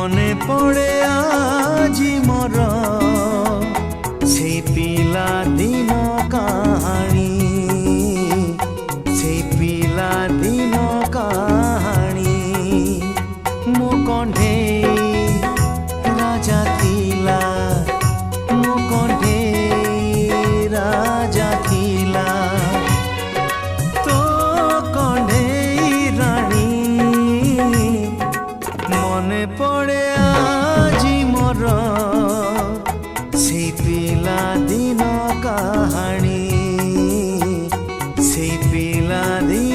মনে পড়ে আজি মোর সেই পিলা দিন কাহানি, সেই পিলা দিন কাহানি। মো কণ্ঠেই রাজা থিলা, মো কণ্ঠেই রাজা থিলা, তো কণ্ঠেই রানী। মনে পড়ে আজি মোর সেই পিলা দিন কাহানি, সেই পিলা দিন